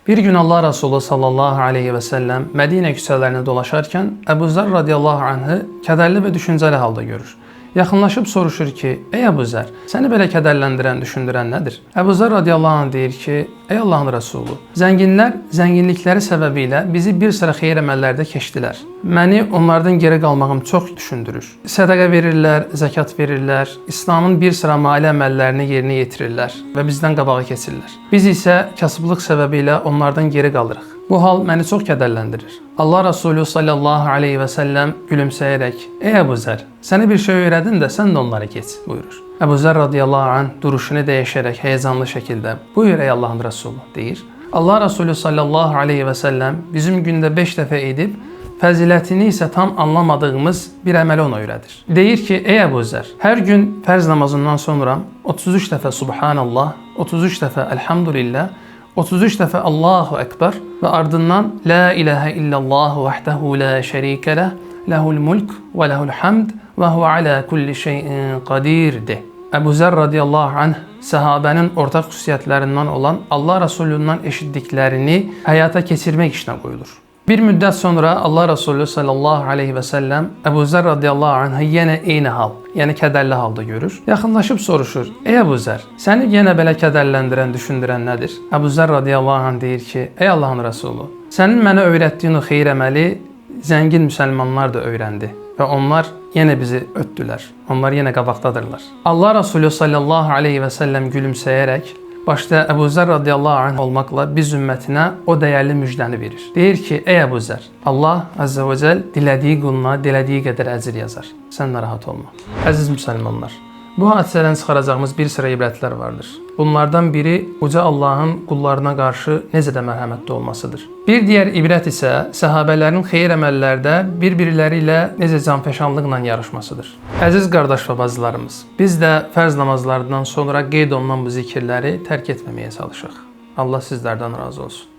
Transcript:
Bir gün Allah Resulü sallallahu aleyhi ve sellem Medine küçələrini dolaşarkən Əbu Zər radiyallahu anhı kədərli və düşüncəli halda görür. Yaxınlaşıb soruşur ki, ey Əbu Zər, səni belə kədərləndirən, düşündürən nədir? Əbu Zər radiyallahu anh deyir ki, ey Allahın Rəsulu, zənginlər zənginlikləri səbəbilə bizi bir sıra xeyir əməllərdə keçdilər. Məni onlardan geri qalmağım çox düşündürür. Sədəqə verirlər, zəkat verirlər, İslamın bir sıra mali əməllərini yerinə yetirirlər və bizdən qabağa keçirlər. Biz isə kasıblıq səbəbilə onlardan geri qalırıq. Bu hal məni çox kədərləndirir. Allah Resulü sallallahu aleyhi və səlləm gülümsəyərək, ey Əbu Zər, səni bir şey öyrədim də sən də onları keç, buyurur. Əbu Zər radiyallahu anh duruşunu dəyişərək həyəcanlı şəkildə, buyur ey Allahın Resulü, deyir. Allah Resulü sallallahu aleyhi və səlləm bizim gündə 5 dəfə edib, fəzilətini isə tam anlamadığımız bir əməli ona öyrədir. Deyir ki, ey Əbu Zər, hər gün fərz namazından sonra 33 dəfə Subhanallah, 33 dəfə Elhamdülillah, 33 dəfə Allahu Ekber və ardından La ilahə illallah vahdehu la şərikə ləh, ləhul mulk və ləhul hamd və huvə alə kulli şeyin qadirdir. Əbu Zər radiyallahu anh səhabənin ortaq xüsusiyyətlərindən olan Allah Resulündən eşitdiklərini həyata keçirmək işinə qoyulur. Bir müddət sonra Allah Resulü sallallahu aleyhi və səlləm Əbu Zər radiyallahu anhı yenə eyni hal, yəni kədərli halda görür. Yaxınlaşıb soruşur, ey Əbu Zər, səni yenə belə kədərləndirən, düşündürən nədir? Əbu Zər radiyallahu anh deyir ki, ey Allahın Resulü, sənin mənə öyrətdiyin o xeyir əməli zəngin müsəlmanlar da öyrəndi və onlar yenə bizi ötdülər, onlar yenə qabaqdadırlar. Allah Resulü sallallahu aleyhi və səlləm gülümsəyərək, başda Əbu Zər radiyallahu anh olmaqla biz ümmətinə o dəyərli müjdəni verir. Deyir ki, ey Əbu Zər, Allah Azze və Cəl dilədiyi quluna dilədiyi qədər əcr yazar. Sən narahat olma. Əziz müsəlmanlar, bu hadisədən çıxaracağımız bir sıra ibrətlər vardır. Bunlardan biri uca Allahın qullarına qarşı necə də mərhəmətli olmasıdır. Bir digər ibrət isə səhabələrin xeyir əməllərdə bir-birləri ilə necə canfəşanlıqla yarışmasıdır. Əziz qardaş və bacılarımız, biz də fərz namazlarından sonra qeyd olunan bu zikirləri tərk etməməyə çalışaq. Allah sizlərdən razı olsun.